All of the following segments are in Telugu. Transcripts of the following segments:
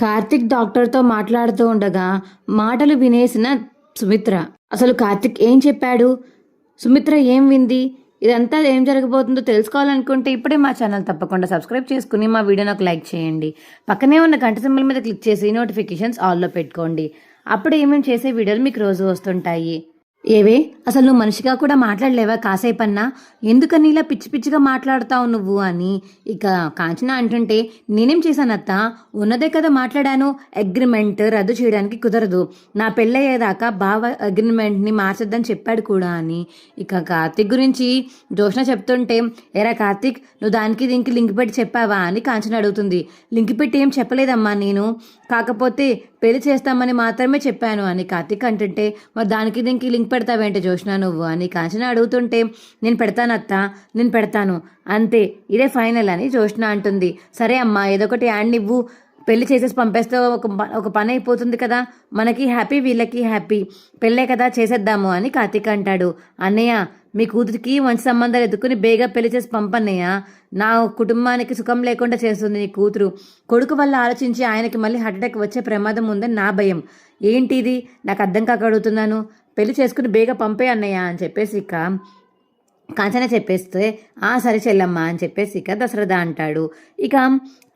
కార్తిక్ డాక్టర్తో మాట్లాడుతూ ఉండగా మాటలు వినేసిన సుమిత్ర. అసలు కార్తిక్ ఏం చెప్పాడు, సుమిత్ర ఏం వింది, ఇదంతా ఏం జరగబోతుందో తెలుసుకోవాలనుకుంటే ఇప్పుడే మా ఛానల్ తప్పకుండా సబ్స్క్రైబ్ చేసుకుని మా వీడియోని ఒక లైక్ చేయండి. పక్కనే ఉన్న గంట సింబల్ మీద క్లిక్ చేసి నోటిఫికేషన్స్ ఆల్లో పెట్టుకోండి. అప్పుడు ఏమేమి చేసే వీడియోలు మీకు రోజు వస్తుంటాయి. ఏవే, అసలు నువ్వు మనిషిగా కూడా మాట్లాడలేవా కాసేపన్నా? ఎందుకని ఇలా పిచ్చి పిచ్చిగా మాట్లాడుతావు నువ్వు అని ఇక కాంచన అంటుంటే, నేనేం చేశానత్త, ఉన్నదే కదా మాట్లాడాను. అగ్రిమెంట్ రద్దు చేయడానికి కుదరదు, నా పెళ్ళయ్యేదాకా బావ అగ్రిమెంట్ని మార్చొద్దని చెప్పాడు కూడా అని ఇక కార్తిక్ గురించి జోష్న చెప్తుంటే, ఎరా కార్తిక్, నువ్వు దానికి దీనికి లింక్ పెట్టి చెప్పావా అని కాంచన అడుగుతుంది. లింక్ పెట్టి ఏం చెప్పలేదమ్మా నేను, కాకపోతే పెళ్లి చేస్తామని మాత్రమే చెప్పాను అని కార్తిక్ అంటుంటే, మరి దానికి దీనికి లింక్ పెడతావేంటి జోష్న నువ్వు అని కాంచన అడుగుతుంటే, నేను పెడతాను అత్త, నేను పెడతాను అంతే, ఇదే ఫైనల్ అని జోష్న అంటుంది. సరే అమ్మా, ఏదో ఒకటి యాడ్ ఇవ్వు, పెళ్లి చేసేసి పంపేస్తే ఒక పని అయిపోతుంది కదా, మనకి హ్యాపీ వీళ్ళకి హ్యాపీ, పెళ్ళే కదా చేసేద్దాము అని కార్తిక్ అంటాడు. అన్నయ్య, మీ కూతురికి మంచి సంబంధాలు ఎదుర్కొని బేగా పెళ్లి చేసి పంపన్నయ్య, నా కుటుంబానికి సుఖం లేకుండా చేస్తుంది నీ కూతురు. కొడుకు వల్ల ఆలోచించి ఆయనకి మళ్ళీ హార్ట్ అటాక్ వచ్చే ప్రమాదం ఉందని నా భయం. ఏంటి ఇది, నాకు అర్థం కాక అడుగుతున్నాను, పెళ్లి చేసుకుని బేగా పంపే అన్నయ్య అని చెప్పేసి ఇక కాంచన చెప్పేస్తే, సరే చెల్లమ్మ అని చెప్పేసి ఇక దశరథ అంటాడు. ఇక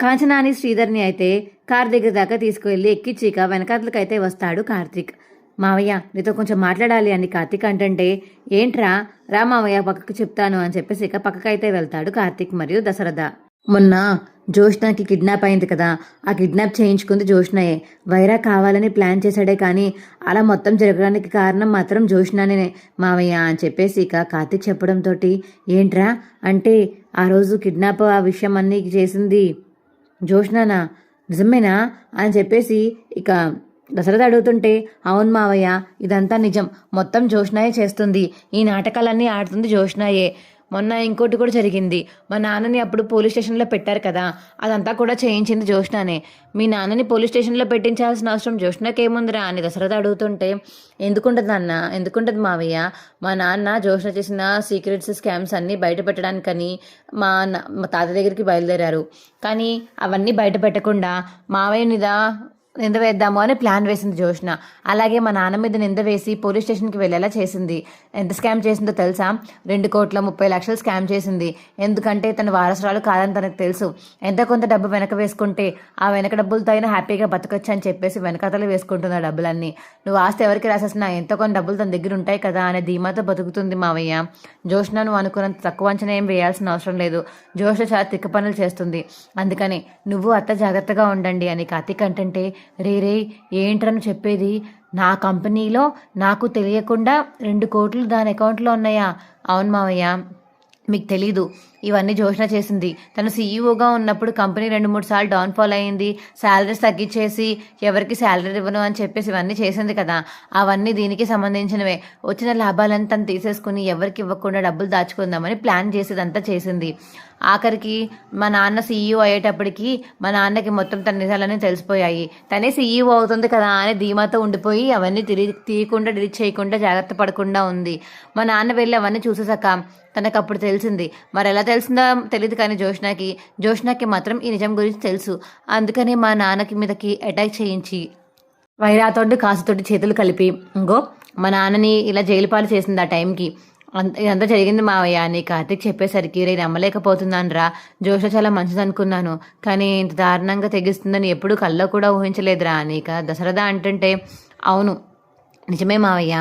కాంచనాని శ్రీధర్ని అయితే కార్ దగ్గర దాకా తీసుకువెళ్ళి ఎక్కించి ఇక వెనకాతలకైతే వస్తాడు కార్తీక్. మావయ్య, నీతో కొంచెం మాట్లాడాలి అని కార్తీక్ అంటుంటే, ఏంట్రా, రా మావయ్య పక్కకు చెప్తాను అని చెప్పేసి ఇక పక్కకైతే వెళ్తాడు కార్తీక్ మరియు దశరథ. మొన్న జోష్నాకి కిడ్నాప్ అయింది కదా, ఆ కిడ్నాప్ చేయించుకుంది జోష్నయే. వైరా కావాలని ప్లాన్ చేశాడే కానీ అలా మొత్తం జరగడానికి కారణం మాత్రం జోష్నానే మావయ్య అని చెప్పేసి ఇక కార్తీక్ చెప్పడంతో, ఏంట్రా అంటే ఆ రోజు కిడ్నాప్ ఆ విషయం అన్నీ చేసింది జోష్నానా, నిజమేనా అని చెప్పేసి ఇక దశరథ అడుగుతుంటే, అవును మావయ్య, ఇదంతా నిజం, మొత్తం జోష్నాయే చేస్తుంది, ఈ నాటకాలన్నీ ఆడుతుంది జోష్నాయే. మొన్న ఇంకోటి కూడా జరిగింది, మా నాన్నని అప్పుడు పోలీస్ స్టేషన్లో పెట్టారు కదా, అదంతా కూడా చేయించింది జోష్నానే. మీ నాన్నని పోలీస్ స్టేషన్లో పెట్టించాల్సిన అవసరం జోష్నాకి ఏముందిరా అని దశరథ అడుగుతుంటే, ఎందుకుంటుంది అన్న, ఎందుకుంటుంది మావయ్య, మా నాన్న జోష్న చేసిన సీక్రెట్స్ స్కామ్స్ అన్నీ బయట పెట్టడానికని మా తాత దగ్గరికి బయలుదేరారు. కానీ అవన్నీ బయట పెట్టకుండా మావయ్య మీద నింద వేద్దాము అని ప్లాన్ వేసింది జోష్న. అలాగే మా నాన్న మీద నింద వేసి పోలీస్ స్టేషన్కి వెళ్ళేలా చేసింది. ఎంత స్కామ్ చేసిందో తెలుసా? 2,30,00,000 స్కామ్ చేసింది. ఎందుకంటే తన వారసురాలు కాదని తనకు తెలుసు. ఎంత కొంత డబ్బు వెనక వేసుకుంటే ఆ వెనక డబ్బులతో అయినా హ్యాపీగా బతకొచ్చు అని చెప్పేసి వెనకతలు వేసుకుంటుంది ఆ డబ్బులన్నీ. నువ్వు ఆస్తి ఎవరికి రాసేసినా ఎంతో కొంత డబ్బులు తన దగ్గర ఉంటాయి కదా అనే ధీమాతో బతుకుతుంది మావయ్య. జోష్న నువ్వు అనుకున్నంత తక్కువ అంచనా ఏం వేయాల్సిన అవసరం లేదు. జోష్న చాలా తిక్క పనులు చేస్తుంది, అందుకని నువ్వు అత్త జాగ్రత్తగా ఉండండి అని కార్తీక్ అంటుంటే, రే ఏంట్రని చెప్పేది, నా కంపెనీలో నాకు తెలియకుండా 2 కోట్లు దాని అకౌంట్లో ఉన్నాయా? అవును మావయ్య, మీకు తెలీదు, ఇవన్నీ జోష్న చేసింది. తను సీఈఓగా ఉన్నప్పుడు కంపెనీ 2-3 సార్లు డౌన్ఫాల్ అయ్యింది, శాలరీస్ తగ్గించేసి ఎవరికి శాలరీ ఇవ్వను అని చెప్పేసి ఇవన్నీ చేసింది కదా, అవన్నీ దీనికి సంబంధించినవే. వచ్చిన లాభాలను తను తీసేసుకుని ఎవరికి ఇవ్వకుండా డబ్బులు దాచుకుందామని ప్లాన్ చేసేదంతా చేసింది. ఆఖరికి మా నాన్న సీఈఓ అయ్యేటప్పటికి మా నాన్నకి మొత్తం తన నిజాలన్నీ తెలిసిపోయాయి. తనే సీఈఓ అవుతుంది కదా అని ధీమాతో ఉండిపోయి అవన్నీ తీయకుండా డిలీట్ చేయకుండా జాగ్రత్త పడకుండా ఉంది. మా నాన్న వెళ్ళి అవన్నీ చూసేసాక తనకు అప్పుడు తెలిసింది. మరి ఎలా తెలిసిందో తెలియదు కానీ జోష్నాకి మాత్రం ఈ నిజం గురించి తెలుసు. అందుకనే మా నాన్నకి మీదకి అటాక్ చేయించి వైరాతోటి కాసుతోటి చేతులు కలిపి ఇంకో మా నాన్నని ఇలా జైలు పాలు చేసింది. ఆ టైంకి ఇదంతా జరిగింది మావయ్య అని కార్తీక్ చెప్పేసరికి రే నమ్మలేకపోతున్నాను రా, జోష్న చాలా మంచిది అనుకున్నాను, కానీ ఇంత దారుణంగా తెగిస్తుందని ఎప్పుడు కల్లో కూడా ఊహించలేదురా అని ఇక దశరథ అంటుంటే, అవును నిజమే మావయ్య,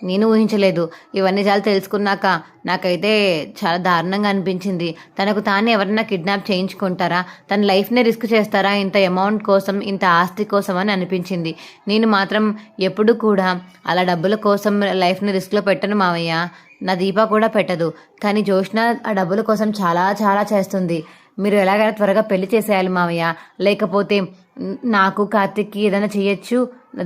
నేను ఊహించలేదు. ఇవన్నీ చాలా తెలుసుకున్నాక నాకైతే చాలా దారుణంగా అనిపించింది. తనకు తాను ఎవరైనా కిడ్నాప్ చేయించుకుంటారా, తన లైఫ్నే రిస్క్ చేస్తారా ఇంత అమౌంట్ కోసం, ఇంత ఆస్తి కోసం అని అనిపించింది. నేను మాత్రం ఎప్పుడు కూడా అలా డబ్బుల కోసం లైఫ్ని రిస్క్లో పెట్టను మావయ్య, నా దీప కూడా పెట్టదు. కానీ జోష్న ఆ డబ్బుల కోసం చాలా చాలా చేస్తుంది. మీరు ఎలాగైనా త్వరగా పెళ్లి చేసేయాలి మావయ్య, లేకపోతే నాకు కార్తిక్కి ఏదైనా చేయొచ్చు,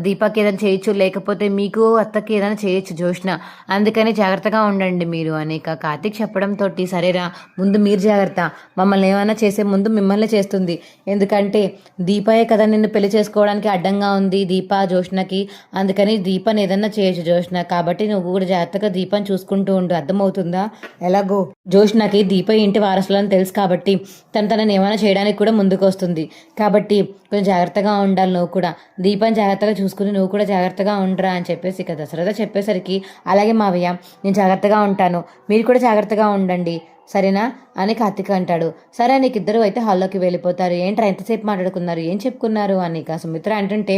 దీపాకి ఏదైనా చేయొచ్చు, లేకపోతే మీకు అత్తకి ఏదైనా చేయొచ్చు జోష్న, అందుకని జాగ్రత్తగా ఉండండి మీరు అని కార్తీక్ చెప్పడంతో, సరేరా ముందు మీరు జాగ్రత్త, మమ్మల్ని ఏమైనా చేసే ముందు మిమ్మల్ని చేస్తుంది, ఎందుకంటే దీపాయే కదా నిన్ను పెళ్లి చేసుకోవడానికి అడ్డంగా ఉంది దీప జోష్నకి, అందుకని దీపాన్ని ఏదన్నా చేయొచ్చు జోష్న, కాబట్టి నువ్వు కూడా జాగ్రత్తగా దీపాన్ని చూసుకుంటూ ఉండు, అర్థమవుతుందా? ఎలాగో జోష్నకి దీప ఇంటి వారసులని తెలుసు కాబట్టి తనని ఏమైనా చేయడానికి కూడా ముందుకు వస్తుంది, కాబట్టి కొంచెం కొంచెం జాగ్రత్తగా ఉండాలి నువ్వు కూడా, దీపం జాగ్రత్తగా చూసుకుని నువ్వు కూడా జాగ్రత్తగా ఉండరా అని చెప్పేసి ఇక దశరథ చెప్పేసరికి అలాగే మావయ్య నేను జాగ్రత్తగా ఉంటాను, మీరు కూడా జాగ్రత్తగా ఉండండి సరేనా అని కార్తీక్ అంటాడు. సరే నీకు ఇద్దరు అయితే హాల్లోకి వెళ్ళిపోతారు. ఏంట్రా ఎంతసేపు మాట్లాడుకున్నారు, ఏం చెప్పుకున్నారు అని ఇక సుమిత్ర అంటుంటే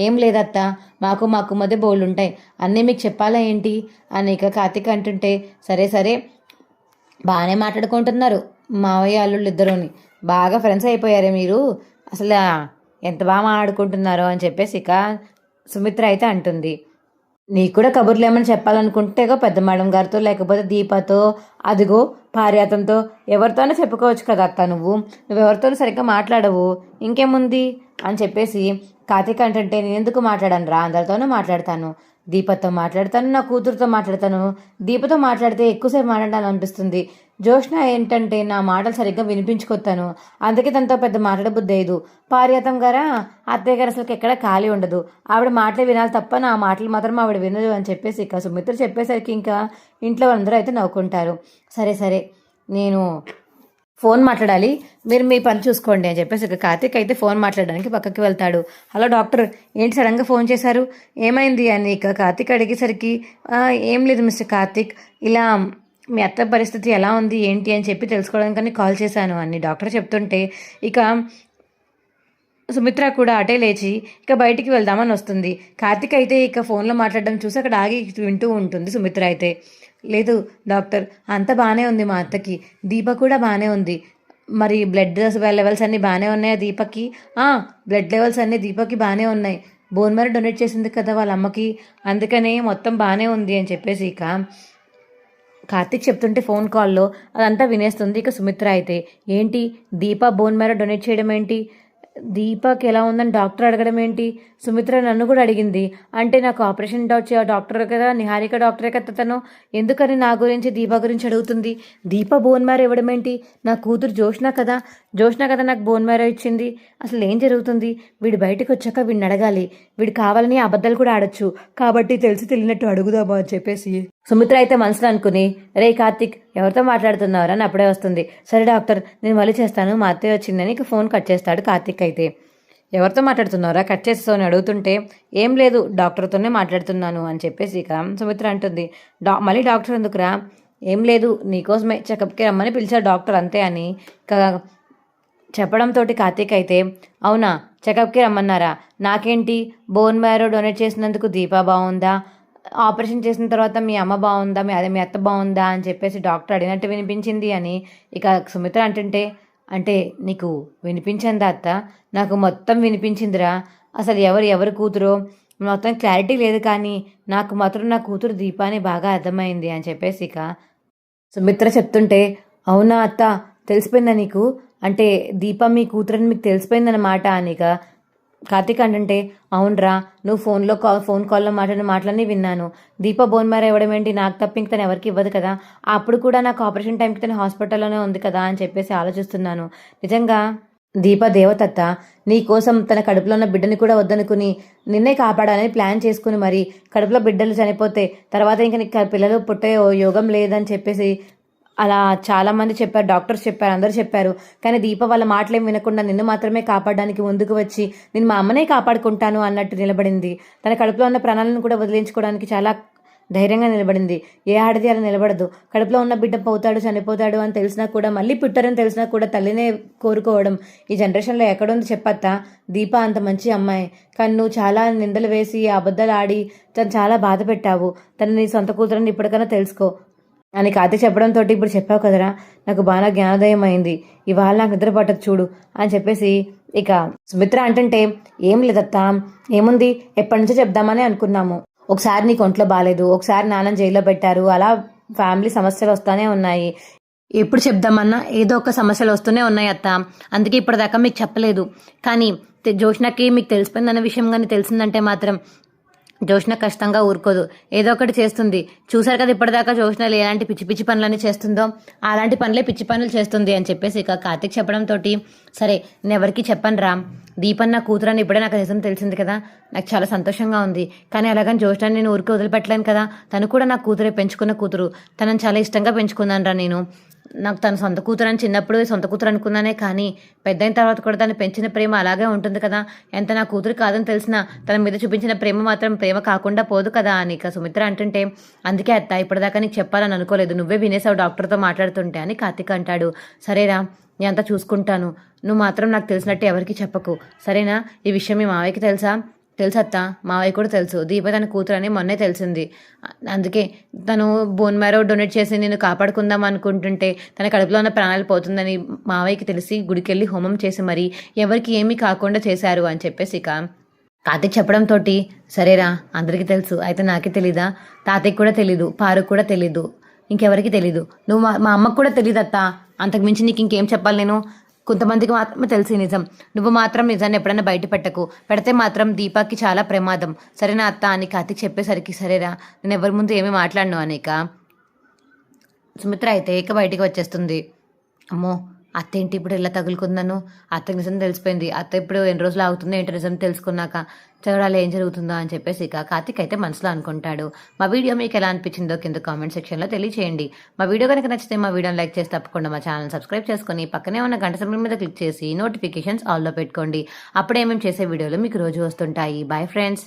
ఏం లేదత్తా మాకు మధ్య బోళ్ళు ఉంటాయి, అన్నీ మీకు చెప్పాలా ఏంటి అని ఇక కార్తీక్ అంటుంటే సరే సరే బాగానే మాట్లాడుకుంటున్నారు మావయ్య అల్లుళ్ళు ఇద్దరుని, బాగా ఫ్రెండ్స్ అయిపోయారే మీరు, అసలు ఎంత బాగా మాట్లాడుకుంటున్నారో అని చెప్పేసి ఇక సుమిత్ర అయితే అంటుంది. నీకు కూడా కబుర్లు ఏమైనా చెప్పాలనుకుంటే పెద్ద మేడం గారితో లేకపోతే దీపతో అదిగో పార్యాతంతో ఎవరితోనే చెప్పుకోవచ్చు కదా అక్క, నువ్వెవరితోనూ సరిగ్గా మాట్లాడవు, ఇంకేముంది అని చెప్పేసి కార్తీక్ అంటే నేను ఎందుకు మాట్లాడాను రా, అందరితోనూ మాట్లాడతాను, దీపతో మాట్లాడతాను, నా కూతురుతో మాట్లాడతాను, దీపతో మాట్లాడితే ఎక్కువసేపు మాట్లాడాలనిపిస్తుంది, జోష్న ఏంటంటే నా మాటలు సరిగ్గా వినిపించుకొస్తాను, అందుకే తనతో పెద్ద మాట్లాడబుద్ధి లేదు, పార్యాతం గారా అత్తయ్య గారు అసలు ఎక్కడ ఖాళీ ఉండదు, ఆవిడ మాటలే వినాలి తప్ప నా మాటలు మాత్రం ఆవిడ వినదు అని చెప్పేసి ఇక సుమిత్ర చెప్పేసరికి ఇంకా ఇంట్లో అందరూ అయితే నవ్వుకుంటారు. సరే సరే నేను ఫోన్ మాట్లాడాలి, మీరు మీ పని చూసుకోండి అని చెప్పేసి ఇక కార్తీక్ అయితే ఫోన్ మాట్లాడడానికి పక్కకి వెళ్తాడు. హలో డాక్టర్ ఏంటి సడన్గా ఫోన్ చేశారు, ఏమైంది అని ఇక కార్తీక్ అడిగేసరికి ఏం లేదు మిస్టర్ కార్తీక్, ఇలా మీ అత్త పరిస్థితి ఎలా ఉంది ఏంటి అని చెప్పి తెలుసుకోవడానికని కాల్ చేశాను అని డాక్టర్ చెప్తుంటే ఇక సుమిత్ర కూడా అటే లేచి ఇక బయటికి వెళ్దామని వస్తుంది. కార్తీక్ అయితే ఇక ఫోన్లో మాట్లాడడం చూసి అక్కడ ఆగి వింటూ ఉంటుంది. సుమిత్ర అయితే లేదు డాక్టర్ అంతా బాగానే ఉంది, మా అత్తకి దీప కూడా బాగానే ఉంది, మరి బ్లడ్ లెవెల్స్ అన్నీ బాగానే ఉన్నాయా దీపకి, బ్లడ్ లెవెల్స్ అన్నీ దీపకి బాగానే ఉన్నాయి, బోన్ మ్యారో డొనేట్ చేసింది కదా వాళ్ళ అమ్మకి, అందుకనే మొత్తం బాగానే ఉంది అని చెప్పేసి ఇక కార్తీక్ చెప్తుంటే ఫోన్ కాల్లో అదంతా వినేస్తుంది. ఇక సుమిత్ర అయితే ఏంటి దీప బోన్ మ్యారో డొనేట్ చేయడం ఏంటి, దీపక్ ఎలా ఉందని డాక్టర్ అడగడం ఏంటి, సుమిత్ర నన్ను కూడా అడిగింది, అంటే నాకు ఆపరేషన్ డాక్టర్ కదా, నిహారిక డాక్టరే కదా తను, ఎందుకని నా గురించి దీప గురించి అడుగుతుంది, దీప బోన్ మ్యారో ఇవ్వడం ఏంటి, నా కూతురు జోష్న కదా నాకు బోన్ మ్యారో ఇచ్చింది, అసలు ఏం జరుగుతుంది, వీడు బయటకు వచ్చాక వీడిని అడగాలి, వీడు కావాలని అబద్ధాలు కూడా ఆడొచ్చు, కాబట్టి తెలిసి తెలియనట్టు అడుగుదామా అని చెప్పేసి సుమిత్ర అయితే మనసులో అనుకుని రే కార్తీక్ ఎవరితో మాట్లాడుతున్నావు అని అప్పుడే వస్తుంది. సరే డాక్టర్ నేను మళ్ళీ చేస్తాను, మా అత్తయ్య వచ్చిందని ఇక ఫోన్ కట్ చేస్తాడు కార్తీక్ అయితే. ఎవరితో మాట్లాడుతున్నారా కట్ చేస్తావు అని అడుగుతుంటే ఏం లేదు డాక్టర్తోనే మాట్లాడుతున్నాను అని చెప్పేసి ఇక సుమిత్ర అంటుంది. మళ్ళీ డాక్టర్ ఎందుకురా, ఏం లేదు నీకోసమే చెకప్కి రమ్మని పిలిచారు డాక్టర్ అంతే అని ఇక చెప్పడంతో కార్తీక్ అయితే అవునా చెకప్కి రమ్మన్నారా, నాకేంటి బోన్ మ్యారో డొనేట్ చేసినందుకు దీపా బాగుందా, ఆపరేషన్ చేసిన తర్వాత మీ అమ్మ బాగుందా, మీ అత్త బాగుందా అని చెప్పేసి డాక్టర్ అడిగినట్టు వినిపించింది అని ఇక సుమిత్ర అంటుంటే అంటే నీకు వినిపించిందా అత్త, నాకు మొత్తం వినిపించిందిరా, అసలు ఎవరు కూతురో మొత్తం క్లారిటీ లేదు, కానీ నాకు మాత్రం నా కూతురు దీపాని బాగా అర్థమైంది అని చెప్పేసి ఇక సుమిత్ర చెప్తుంటే అవునా అత్త తెలిసిపోయిందా నీకు, అంటే దీప మీ కూతురని మీకు తెలిసిపోయిందన్నమాట అని ఇక కార్తీక్ అంటే అవునరా నువ్వు ఫోన్ కాల్లో మాట్లాడిన మాటలన్నీ విన్నాను, దీప బోన్ మ్యారో ఇవ్వడం ఏంటి, నాకు తప్ప ఇంక తను ఎవరికి ఇవ్వదు కదా, అప్పుడు కూడా నాకు ఆపరేషన్ టైంకి తను హాస్పిటల్లోనే ఉంది కదా అని చెప్పేసి ఆలోచిస్తున్నాను, నిజంగా దీప దేవతత్త నీ కోసం తన కడుపులో ఉన్న బిడ్డని కూడా వద్దనుకుని నిన్నే కాపాడాలని ప్లాన్ చేసుకుని మరి కడుపులో బిడ్డలు చనిపోతే తర్వాత ఇంకా నీకు పిల్లలు పుట్టే యోగం లేదని చెప్పేసి అలా చాలామంది చెప్పారు, డాక్టర్స్ చెప్పారు, అందరూ చెప్పారు, కానీ దీప వాళ్ళ మాటలేం వినకుండా నిన్ను మాత్రమే కాపాడడానికి ముందుకు వచ్చి నేను మా అమ్మనే కాపాడుకుంటాను అన్నట్టు నిలబడింది, తన కడుపులో ఉన్న ప్రాణాలను కూడా వదిలించుకోవడానికి చాలా ధైర్యంగా నిలబడింది, ఏ ఆడది అలా నిలబడదు, కడుపులో ఉన్న బిడ్డ పోతాడు చనిపోతాడు అని తెలిసినా కూడా మళ్ళీ పుట్టారని తెలిసినా కూడా తల్లినే కోరుకోవడం ఈ జనరేషన్లో ఎక్కడుంది చెప్పత్తా, దీప అంత మంచి అమ్మాయి, కానీ నువ్వు చాలా నిందలు వేసి అబద్ధాలు ఆడి తను చాలా బాధ పెట్టావు, తను నీ సొంత కూతురని ఇప్పటికైనా తెలుసుకో అని కార్తీక్ చెప్పడంతో ఇప్పుడు చెప్పావు కదరా నాకు బాగా జ్ఞానోదయం అయింది, ఇవాళ నాకు నిద్ర పట్టదు చూడు అని చెప్పేసి ఇక సుమిత్ర అంటుంటే ఏం లేదత్తా ఏముంది ఎప్పటి నుంచో చెప్దామని అనుకున్నాము, ఒకసారి నీకు ఒంట్లో బాగాలేదు, ఒకసారి నాన్న జైల్లో పెట్టారు, అలా ఫ్యామిలీ సమస్యలు వస్తూనే ఉన్నాయి, ఎప్పుడు చెప్దామన్నా ఏదో ఒక సమస్యలు వస్తూనే ఉన్నాయి అత్త, అందుకే ఇప్పటిదాకా మీకు చెప్పలేదు, కానీ జోష్నకి మీకు తెలిసిపోయిందన్న విషయం కానీ తెలిసిందంటే మాత్రం జోష్న కష్టంగా ఊరుకోదు, ఏదో ఒకటి చేస్తుంది, చూసారు కదా ఇప్పటిదాకా జోష్న ఎలాంటి పిచ్చి పిచ్చి పనులన్నీ చేస్తుందో అలాంటి పనులే పిచ్చి పనులు చేస్తుంది అని చెప్పేసి ఇక కార్తీక్ చెప్పడంతో సరే నేను ఎవరికి చెప్పను రా, దీపన్ నా కూతురని ఇప్పుడే నాకు నిజం తెలిసింది కదా, నాకు చాలా సంతోషంగా ఉంది, కానీ అలాగని జోష్న నేను ఊరికి వదిలిపెట్టలేను కదా, తను కూడా నా కూతురే పెంచుకున్న కూతురు, తనని చాలా ఇష్టంగా పెంచుకున్నాను రా నేను, నాకు తన సొంత కూతురని చిన్నప్పుడు సొంత కూతురు అనుకున్నానే కానీ పెద్దయిన తర్వాత కూడా తను పెంచిన ప్రేమ అలాగే ఉంటుంది కదా. ఎంత నా కూతురు కాదని తెలిసినా తన మీద చూపించిన ప్రేమ మాత్రం ప్రేమ కాకుండా పోదు కదా అని ఇక సుమిత్ర అంటుంటే, అందుకే అత్త ఇప్పటిదాకా నీకు చెప్పాలని అనుకోలేదు, నువ్వే వినేసావు డాక్టర్తో మాట్లాడుతుంటే అని కార్తీక్ అంటాడు. సరేరా, నేను అంతా చూసుకుంటాను, నువ్వు మాత్రం నాకు తెలిసినట్టు ఎవరికి చెప్పకు, సరేనా? ఈ విషయం మీ మావయ్యకి తెలుసత్తా, మావయ్య కూడా తెలుసు. దీప తన కూతురు అని మొన్నే తెలిసింది. అందుకే తను బోన్ మ్యారో డొనేట్ చేసి నేను కాపాడుకుందాం అనుకుంటుంటే తన కడుపులో ఉన్న ప్రాణాలు పోతుందని మావయ్యకి తెలిసి గుడికెళ్ళి హోమం చేసి మరి ఎవరికి ఏమీ కాకుండా చేశారు అని చెప్పేసి ఇక కార్తీక్ చెప్పడంతో, సరేరా అందరికీ తెలుసు అయితే నాకే తెలీదా? తాతయ్యకి కూడా తెలీదు, పారు కూడా తెలీదు, ఇంకెవరికి తెలీదు, నువ్వు మా అమ్మకు కూడా తెలీదు అత్త. అంతకుమించి నీకు ఇంకేం చెప్పాలి నేను? కొంతమందికి మాత్రమే తెలిసి నిజం, నువ్వు మాత్రం నిజాన్ని ఎప్పుడైనా బయట పెడితే మాత్రం దీపాకి చాలా ప్రమాదం, సరేనా అత్త అని కార్తీక్ చెప్పేసరికి, సరేరా నేను ఎవరి ముందు ఏమీ మాట్లాడను అనేక సుమిత్ర అయితే ఇక బయటికి వచ్చేస్తుంది. అమ్మో అత్త ఏంటి ఇప్పుడు ఇలా తగులుకుందాను, అత్తకి నిజం తెలిసిపోయింది, అత్త ఇప్పుడు ఎన్ని రోజులు ఆగుతుందో ఏంటో నిజం తెలుసుకున్నాక చూడాలి ఏం జరుగుతుందో అని చెప్పేసి ఇక కార్తీక్ అయితే మనసులో అనుకుంటాడు. మా వీడియో మీకు ఎలా అనిపించిందో కింద కామెంట్ సెక్షన్లో తెలియచేయండి. మా వీడియో కనుక నచ్చితే మా వీడియోని లైక్ చేసి తప్పకుండా మా ఛానల్ సబ్స్క్రైబ్ చేసుకొని పక్కనే ఉన్న గంట సింబల్ మీద క్లిక్ చేసి నోటిఫికేషన్స్ ఆల్లో పెట్టుకోండి. అప్పుడే మేము చేసే వీడియోలు మీకు రోజు వస్తుంటాయి. Bye friends.